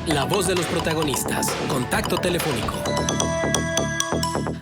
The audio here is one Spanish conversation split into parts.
La voz de los protagonistas. Contacto telefónico.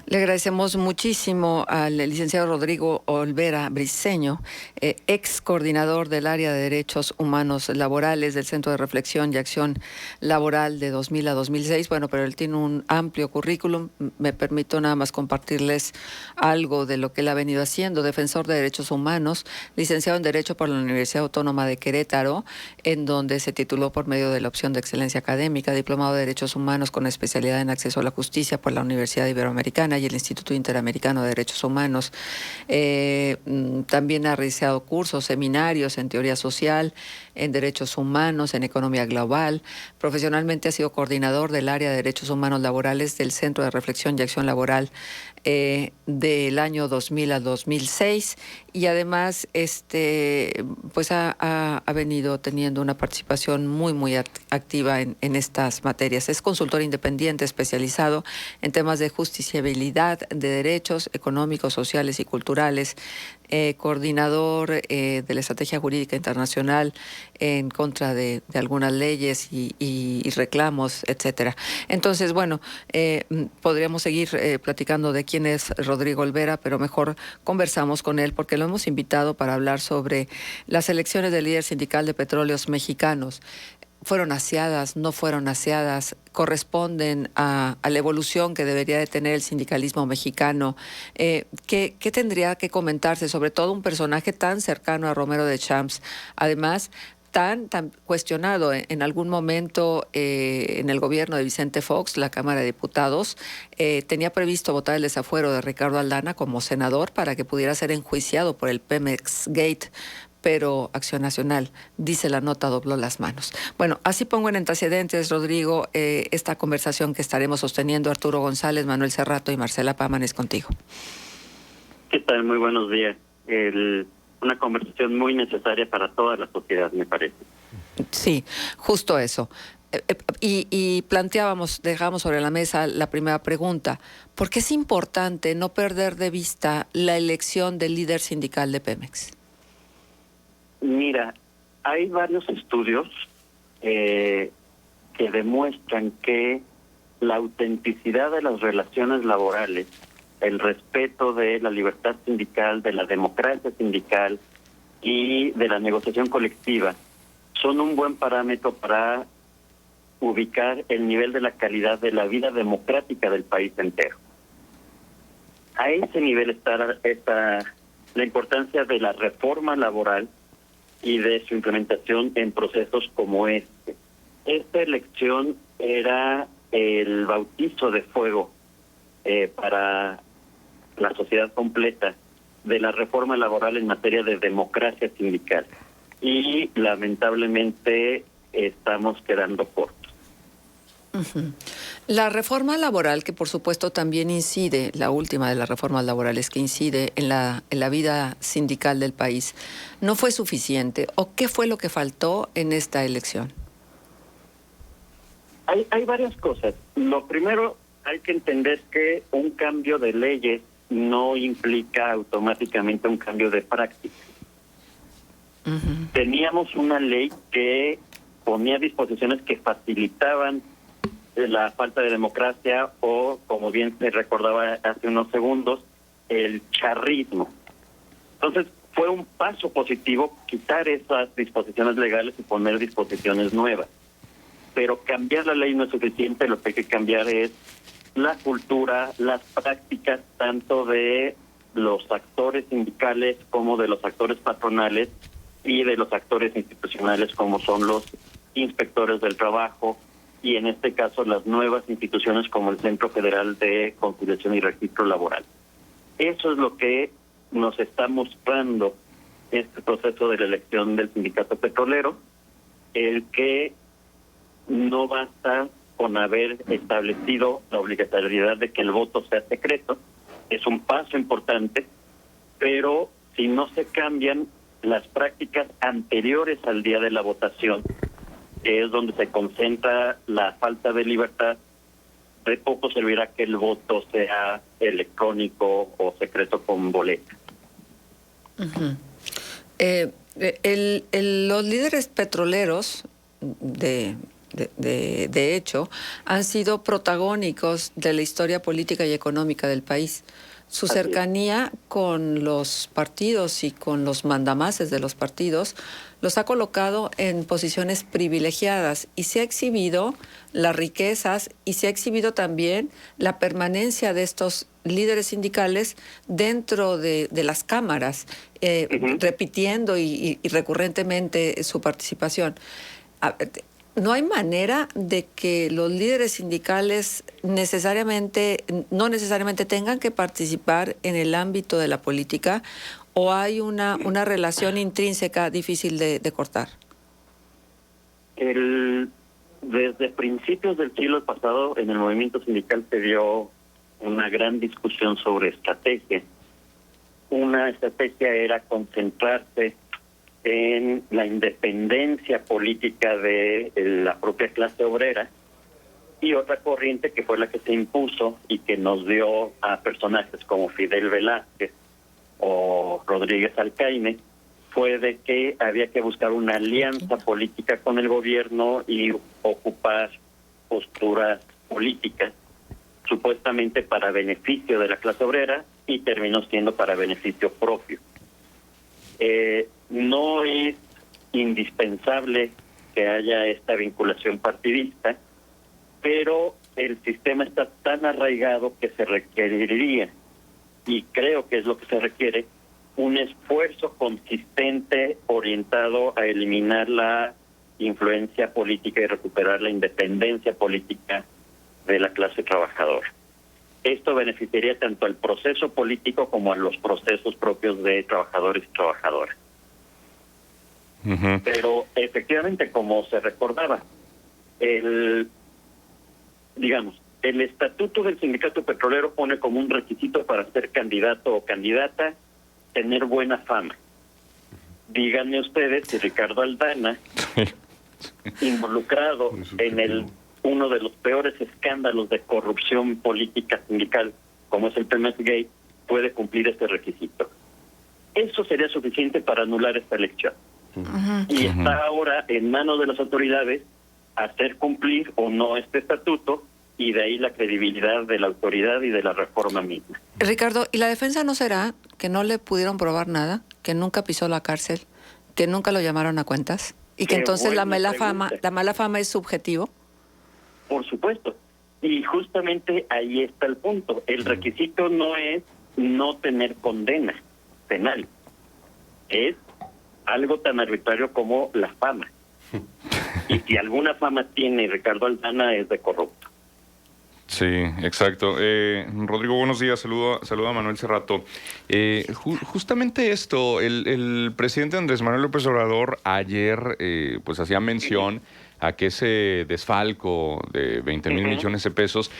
Le agradecemos muchísimo al licenciado Rodrigo Olvera Briceño, ex coordinador del área de Derechos Humanos Laborales del Centro de Reflexión y Acción Laboral de 2000 a 2006. Bueno, pero él tiene un amplio currículum. Me permito nada más compartirles algo de lo que él ha venido haciendo. Defensor de Derechos Humanos, licenciado en Derecho por la Universidad Autónoma de Querétaro, en donde se tituló por medio de la opción de excelencia académica, diplomado de Derechos Humanos con especialidad en acceso a la justicia por la Universidad Iberoamericana y el Instituto Interamericano de Derechos Humanos. También ha realizado cursos, seminarios en teoría social, en derechos humanos, en economía global. Profesionalmente ha sido coordinador del área de derechos humanos laborales del Centro de Reflexión y Acción Laboral del año 2000 al 2006 y además pues ha venido teniendo una participación muy activa en estas materias. Es consultor independiente especializado en temas de justiciabilidad de derechos económicos, sociales y culturales, coordinador de la estrategia jurídica internacional en contra de algunas leyes y reclamos, etcétera. Entonces, bueno, podríamos seguir platicando de quién es Rodrigo Olvera, pero mejor conversamos con él porque lo hemos invitado para hablar sobre las elecciones del líder sindical de petróleos mexicanos. ¿Fueron aseadas? ¿No fueron aseadas? ¿Corresponden a la evolución que debería de tener el sindicalismo mexicano? ¿Qué tendría que comentarse? Sobre todo un personaje tan cercano a Romero de Champs, además tan cuestionado en algún momento en el gobierno de Vicente Fox, la Cámara de Diputados, tenía previsto votar el desafuero de Ricardo Aldana como senador para que pudiera ser enjuiciado por el Pemex Gate, pero Acción Nacional, dice la nota, dobló las manos. Bueno, así pongo en antecedentes, Rodrigo, esta conversación que estaremos sosteniendo Arturo González, Manuel Cerrato y Marcela Paman es contigo. ¿Qué tal? Muy buenos días. Una conversación muy necesaria para toda la sociedad, me parece. Sí, justo eso. Y dejamos sobre la mesa la primera pregunta. ¿Por qué es importante no perder de vista la elección del líder sindical de Pemex? Mira, hay varios estudios que demuestran que la autenticidad de las relaciones laborales, el respeto de la libertad sindical, de la democracia sindical y de la negociación colectiva son un buen parámetro para ubicar el nivel de la calidad de la vida democrática del país entero. A ese nivel está la importancia de la reforma laboral y de su implementación en procesos como este. Esta elección era el bautizo de fuego para la sociedad completa de la reforma laboral en materia de democracia sindical. Y lamentablemente estamos quedando cortos. La reforma laboral, que por supuesto también incide, la última de las reformas laborales que incide en la vida sindical del país, ¿no fue suficiente? ¿O qué fue lo que faltó en esta elección? Hay varias cosas. Lo primero, hay que entender que un cambio de leyes no implica automáticamente un cambio de práctica. Teníamos una ley que ponía disposiciones que facilitaban la falta de democracia o, como bien se recordaba hace unos segundos, el charrismo. Entonces, fue un paso positivo quitar esas disposiciones legales y poner disposiciones nuevas. Pero cambiar la ley no es suficiente, lo que hay que cambiar es la cultura, las prácticas tanto de los actores sindicales como de los actores patronales y de los actores institucionales como son los inspectores del trabajo y en este caso las nuevas instituciones como el Centro Federal de Conciliación y Registro Laboral. Eso es lo que nos está mostrando este proceso de la elección del sindicato petrolero, el que no basta con haber establecido la obligatoriedad de que el voto sea secreto, es un paso importante, pero si no se cambian las prácticas anteriores al día de la votación, que es donde se concentra la falta de libertad, de poco servirá que el voto sea electrónico o secreto con boleta. Los líderes petroleros de de hecho, han sido protagónicos de la historia política y económica del país. Su cercanía con los partidos y con los mandamases de los partidos los ha colocado en posiciones privilegiadas y se ha exhibido las riquezas y se ha exhibido también la permanencia de estos líderes sindicales dentro de las cámaras, repitiendo y recurrentemente su participación. No hay manera de que los líderes sindicales no necesariamente tengan que participar en el ámbito de la política, o hay una relación intrínseca difícil de cortar. Desde principios del siglo pasado en el movimiento sindical se dio una gran discusión sobre estrategia. Una estrategia era concentrarse en la independencia política de la propia clase obrera, y otra corriente que fue la que se impuso y que nos dio a personajes como Fidel Velázquez o Rodríguez Alcaine fue de que había que buscar una alianza política con el gobierno y ocupar posturas políticas supuestamente para beneficio de la clase obrera, y terminó siendo para beneficio propio. No es indispensable que haya esta vinculación partidista, pero el sistema está tan arraigado que se requeriría, y creo que es lo que se requiere, un esfuerzo consistente orientado a eliminar la influencia política y recuperar la independencia política de la clase trabajadora. Esto beneficiaría tanto al proceso político como a los procesos propios de trabajadores y trabajadoras. Pero efectivamente, como se recordaba, el estatuto del sindicato petrolero pone como un requisito para ser candidato o candidata tener buena fama. Díganme ustedes si Ricardo Aldana, involucrado en uno de los peores escándalos de corrupción política sindical, como es el Pemex Gate, puede cumplir este requisito. Eso sería suficiente para anular esta elección. Y está ahora en manos de las autoridades hacer cumplir o no este estatuto, y de ahí la credibilidad de la autoridad y de la reforma misma. Ricardo, ¿y la defensa no será que no le pudieron probar nada, que nunca pisó la cárcel, que nunca lo llamaron a cuentas, y que entonces la mala fama es subjetivo? Por supuesto. Y justamente ahí está el punto. El requisito no es no tener condena penal. Es algo tan arbitrario como la fama. Y si alguna fama tiene Ricardo Aldana, es de corrupto. Sí, exacto. Rodrigo, buenos días. Saludo a Manuel Cerrato. Justamente esto, el presidente Andrés Manuel López Obrador ayer pues hacía mención a que ese desfalco de 20,000 millones de pesos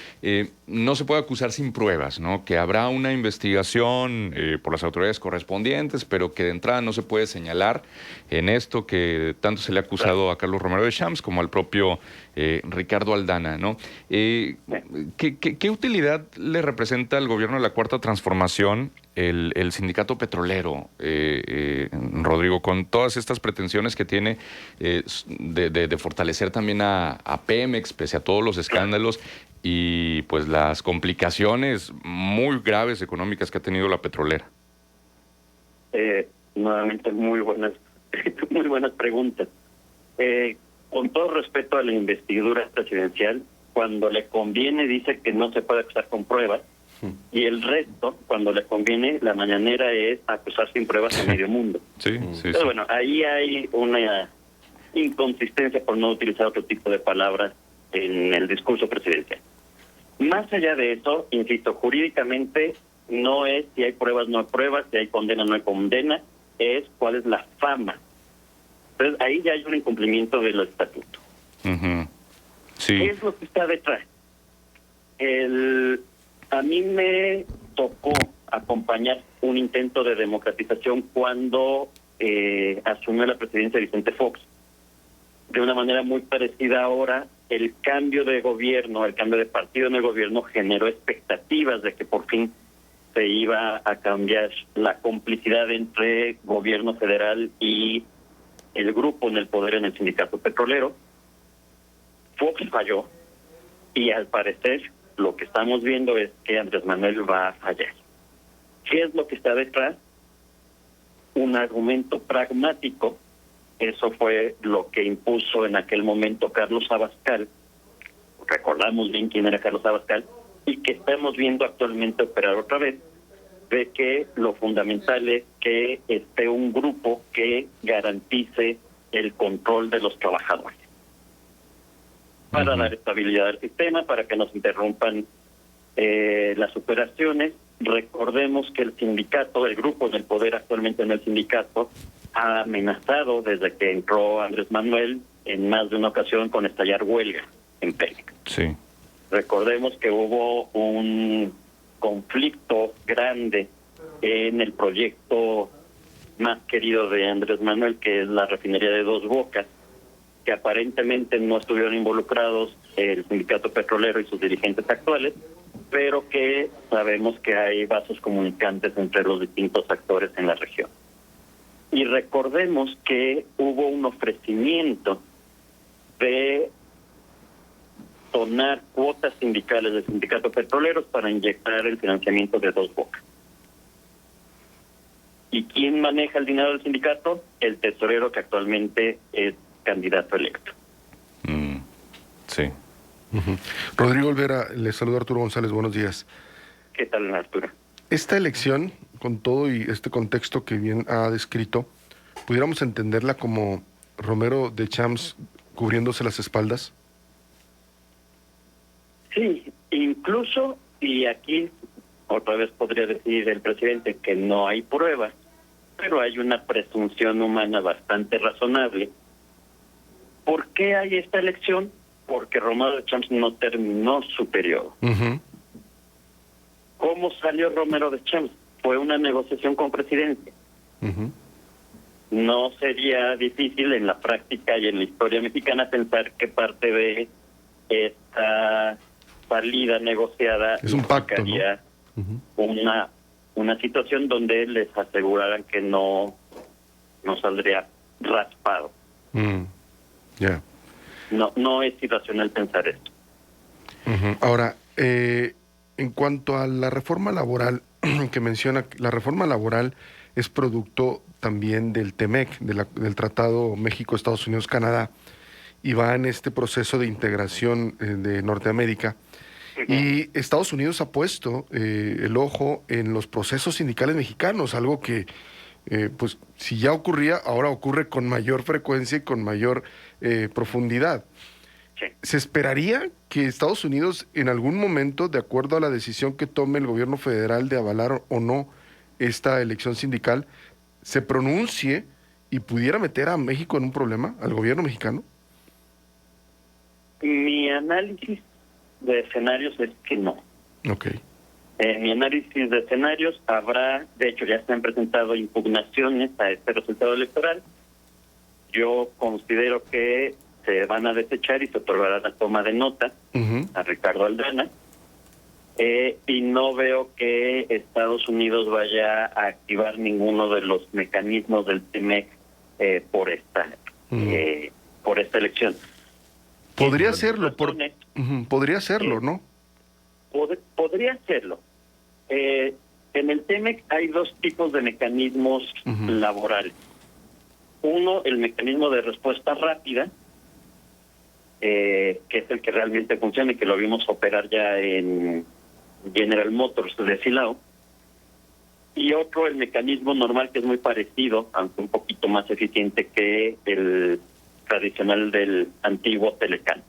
no se puede acusar sin pruebas, ¿no? Que habrá una investigación por las autoridades correspondientes, pero que de entrada no se puede señalar en esto que tanto se le ha acusado a Carlos Romero de Champs como al propio Ricardo Aldana, ¿no? ¿Qué utilidad le representa al gobierno de la Cuarta Transformación el sindicato petrolero, Rodrigo, con todas estas pretensiones que tiene de fortalecer también a Pemex, pese a todos los escándalos y pues las complicaciones muy graves económicas que ha tenido la petrolera? Nuevamente muy buenas preguntas. Con todo respeto a la investidura presidencial, cuando le conviene dice que no se puede acusar con pruebas, y el resto, cuando le conviene, la mañanera es acusar sin pruebas a medio mundo. Sí. Pero bueno, ahí hay una inconsistencia, por no utilizar otro tipo de palabras, en el discurso presidencial. Más allá de eso, insisto, jurídicamente no es si hay pruebas, no hay pruebas, si hay condena, no hay condena, es cuál es la fama. Entonces ahí ya hay un incumplimiento del estatuto. Sí. ¿Qué es lo que está detrás? A mí me tocó acompañar un intento de democratización cuando asumió la presidencia Vicente Fox. De una manera muy parecida ahora, el cambio de gobierno, el cambio de partido en el gobierno generó expectativas de que por fin se iba a cambiar la complicidad entre gobierno federal y el grupo en el poder en el sindicato petrolero. Fox falló y al parecer lo que estamos viendo es que Andrés Manuel va a fallar. ¿Qué es lo que está detrás? Un argumento pragmático. Eso fue lo que impuso en aquel momento Carlos Abascal. Recordamos bien quién era Carlos Abascal y que estamos viendo actualmente operar otra vez, de que lo fundamental es que esté un grupo que garantice el control de los trabajadores para dar estabilidad al sistema, para que no se interrumpan las operaciones. Recordemos que el sindicato, el grupo del poder actualmente en el sindicato, ha amenazado desde que entró Andrés Manuel en más de una ocasión con estallar huelga en Pemex. Sí. Recordemos que hubo un conflicto grande en el proyecto más querido de Andrés Manuel, que es la refinería de Dos Bocas, que aparentemente no estuvieron involucrados el sindicato petrolero y sus dirigentes actuales, pero que sabemos que hay vasos comunicantes entre los distintos actores en la región. Y recordemos que hubo un ofrecimiento de donar cuotas sindicales del sindicato petrolero para inyectar el financiamiento de Dos Bocas. ¿Y quién maneja el dinero del sindicato? El tesorero, que actualmente es candidato electo. Sí. Rodrigo Olvera, le saluda Arturo González, buenos días. ¿Qué tal, Arturo? Esta elección, con todo y este contexto que bien ha descrito, ¿pudiéramos entenderla como Romero de Champs cubriéndose las espaldas? Sí, incluso, y aquí otra vez podría decir el presidente que no hay pruebas, pero hay una presunción humana bastante razonable. ¿Por qué hay esta elección? Porque Romero de Champs no terminó su periodo. ¿Cómo salió Romero de Champs? Fue una negociación con presidente. No sería difícil en la práctica y en la historia mexicana pensar que parte de esta salida negociada es un pacto, ¿no? Una situación donde les aseguraran que no saldría raspado. Ya. No es irracional pensar esto. Ahora, en cuanto a la reforma laboral que menciona, la reforma laboral es producto también del TEMEC, del Tratado México-Estados Unidos-Canadá, y va en este proceso de integración de Norteamérica. Y Estados Unidos ha puesto el ojo en los procesos sindicales mexicanos, algo que, pues, si ya ocurría, ahora ocurre con mayor frecuencia y con mayor profundidad. Sí. ¿Se esperaría que Estados Unidos en algún momento, de acuerdo a la decisión que tome el gobierno federal de avalar o no esta elección sindical, se pronuncie y pudiera meter a México en un problema, al gobierno mexicano? Mi análisis de escenarios es que no. Ok. En mi análisis de escenarios habrá, de hecho ya se han presentado impugnaciones a este resultado electoral. Yo considero que se van a desechar y se otorgará la toma de nota a Ricardo Aldana. Y no veo que Estados Unidos vaya a activar ninguno de los mecanismos del TEMEC por esta elección. Podría hacerlo, podría hacerlo, ¿no? Podría hacerlo. En el TEMEC hay dos tipos de mecanismos laborales. Uno, el mecanismo de respuesta rápida, que es el que realmente funciona y que lo vimos operar ya en General Motors de Silao. Y otro, el mecanismo normal, que es muy parecido, aunque un poquito más eficiente que el tradicional del antiguo Telecán.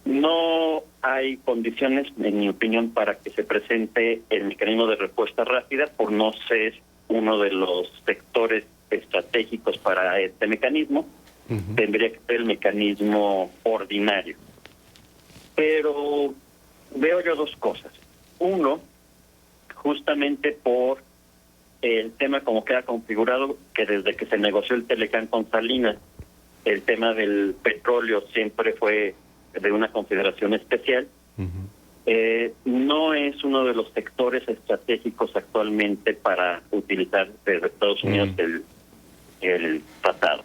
No hay condiciones, en mi opinión, para que se presente el mecanismo de respuesta rápida, por no ser uno de los sectores estratégicos para este mecanismo. Tendría que ser el mecanismo ordinario. Pero veo yo dos cosas. Uno, justamente por el tema como queda configurado, que desde que se negoció el Telecán con Salinas, el tema del petróleo siempre fue de una consideración especial. No es uno de los sectores estratégicos actualmente para utilizar desde Estados Unidos el tratado.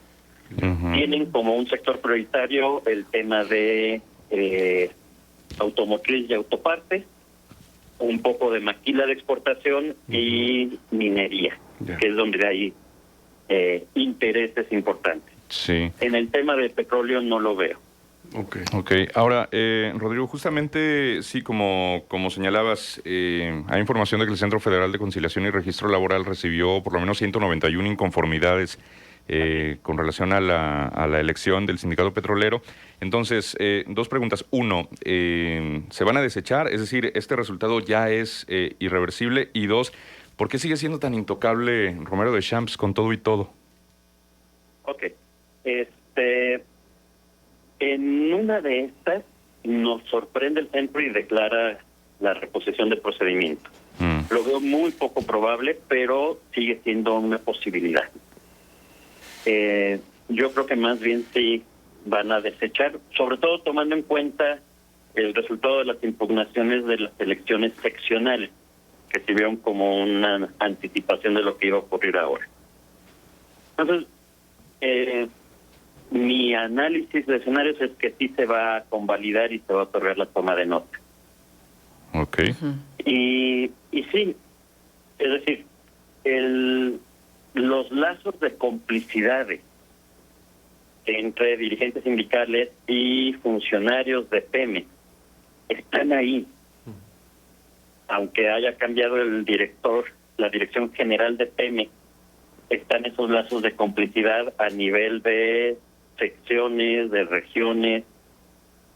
Tienen como un sector prioritario el tema de automotriz y autopartes, un poco de maquila de exportación y minería, que es donde hay intereses importantes. Sí. En el tema de petróleo no lo veo. Ok. Ahora, Rodrigo, justamente, sí, como señalabas, hay información de que el Centro Federal de Conciliación y Registro Laboral recibió por lo menos 191 inconformidades con relación a la elección del sindicato petrolero. Entonces, dos preguntas. Uno, ¿se van a desechar? Es decir, ¿este resultado ya es irreversible? Y dos, ¿por qué sigue siendo tan intocable Romero Deschamps con todo y todo? Ok. En una de estas nos sorprende el centro y declara la reposición del procedimiento. Lo veo muy poco probable, pero sigue siendo una posibilidad. Yo creo que más bien sí van a desechar, sobre todo tomando en cuenta el resultado de las impugnaciones de las elecciones seccionales, que se vieron como una anticipación de lo que iba a ocurrir ahora. Entonces, mi análisis de escenarios es que sí se va a convalidar y se va a otorgar la toma de nota. Ok. Y sí, es decir, los lazos de complicidades entre dirigentes sindicales y funcionarios de Pemex están ahí. Aunque haya cambiado el director, la dirección general de Pemex, están esos lazos de complicidad a nivel de secciones, de regiones.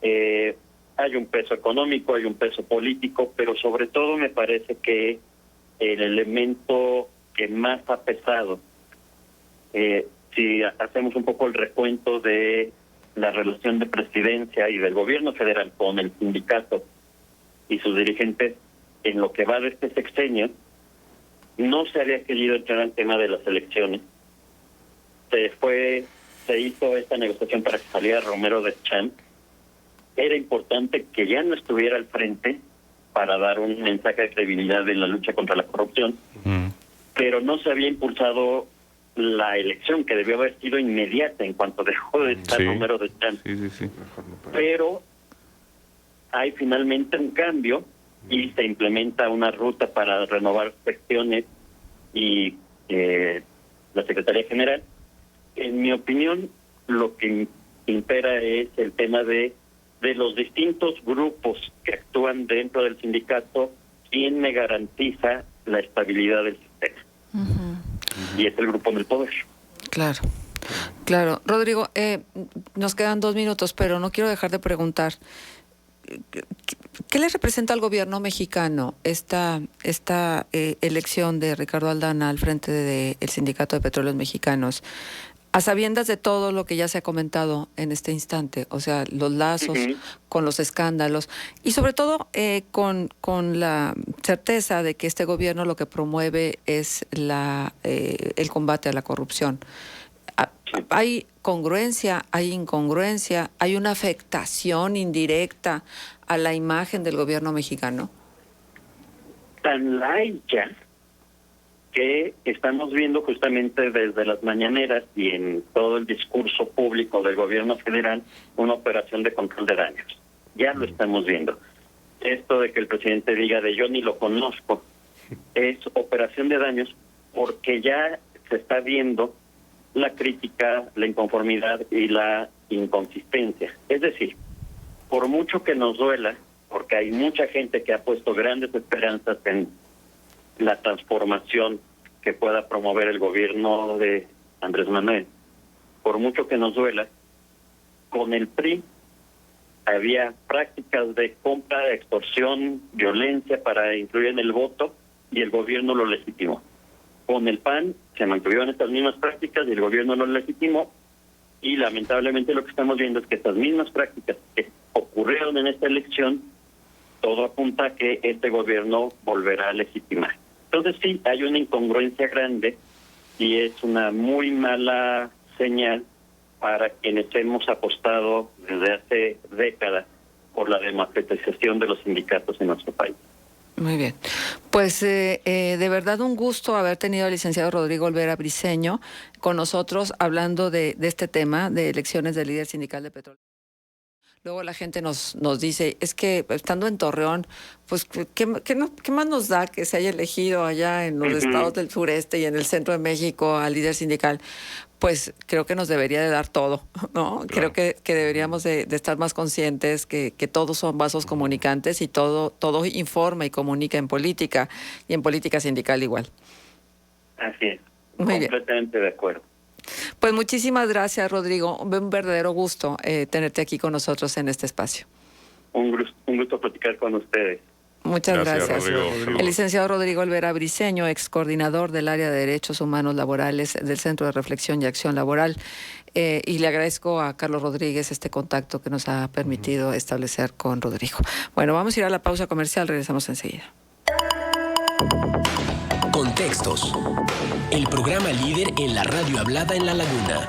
Hay un peso económico, hay un peso político, pero sobre todo me parece que el elemento que más ha pesado, si hacemos un poco el recuento de la relación de presidencia y del gobierno federal con el sindicato y sus dirigentes en lo que va de este sexenio, no se había querido entrar al tema de las elecciones. Se hizo esta negociación para que saliera Romero Deschamps. Era importante que ya no estuviera al frente para dar un mensaje de credibilidad en la lucha contra la corrupción, pero no se había impulsado la elección, que debió haber sido inmediata en cuanto dejó de estar Romero Deschamps. Sí. Pero hay finalmente un cambio y se implementa una ruta para renovar secciones y la Secretaría General. En mi opinión, lo que impera es el tema de los distintos grupos que actúan dentro del sindicato, quién me garantiza la estabilidad del sistema. Y es el grupo del poder. Claro. Rodrigo, nos quedan 2 minutos, pero no quiero dejar de preguntar. ¿Qué le representa al gobierno mexicano esta elección de Ricardo Aldana al frente del Sindicato de Petróleos Mexicanos? A sabiendas de todo lo que ya se ha comentado en este instante, o sea, los lazos con los escándalos y sobre todo con la certeza de que este gobierno lo que promueve es el combate a la corrupción. ¿Hay congruencia, hay incongruencia, hay una afectación indirecta a la imagen del gobierno mexicano? Tan la hay ya que estamos viendo justamente desde las mañaneras y en todo el discurso público del gobierno federal una operación de control de daños. Ya lo estamos viendo. Esto de que el presidente diga de yo ni lo conozco es operación de daños porque ya se está viendo la crítica, la inconformidad y la inconsistencia. Es decir, por mucho que nos duela, porque hay mucha gente que ha puesto grandes esperanzas en la transformación que pueda promover el gobierno de Andrés Manuel, por mucho que nos duela, con el PRI había prácticas de compra, extorsión, violencia para incluir en el voto y el gobierno lo legitimó. Con el PAN se mantuvieron estas mismas prácticas y el gobierno no lo legitimó, y lamentablemente lo que estamos viendo es que estas mismas prácticas que ocurrieron en esta elección, todo apunta a que este gobierno volverá a legitimar. Entonces sí, hay una incongruencia grande y es una muy mala señal para quienes hemos apostado desde hace décadas por la democratización de los sindicatos en nuestro país. Muy bien. Pues de verdad un gusto haber tenido al licenciado Rodrigo Olvera Briceño con nosotros hablando de este tema de elecciones del líder sindical de petróleo. Luego la gente nos dice, es que estando en Torreón, pues ¿qué más nos da que se haya elegido allá en los estados del sureste y en el centro de México al líder sindical? Pues creo que nos debería de dar todo, ¿no? Claro. Creo que deberíamos de estar más conscientes que todos son vasos comunicantes y todo informa y comunica en política y en política sindical igual. Así es, muy completamente bien. De acuerdo. Pues muchísimas gracias, Rodrigo. Un verdadero gusto tenerte aquí con nosotros en este espacio. Un gusto platicar con ustedes. Muchas gracias. Rodrigo. El licenciado Rodrigo Olvera Briceño, ex coordinador del área de Derechos Humanos Laborales del Centro de Reflexión y Acción Laboral. Y le agradezco a Carlos Rodríguez este contacto que nos ha permitido establecer con Rodrigo. Bueno, vamos a ir a la pausa comercial, regresamos enseguida. Contextos. El programa líder en la radio hablada en La Laguna.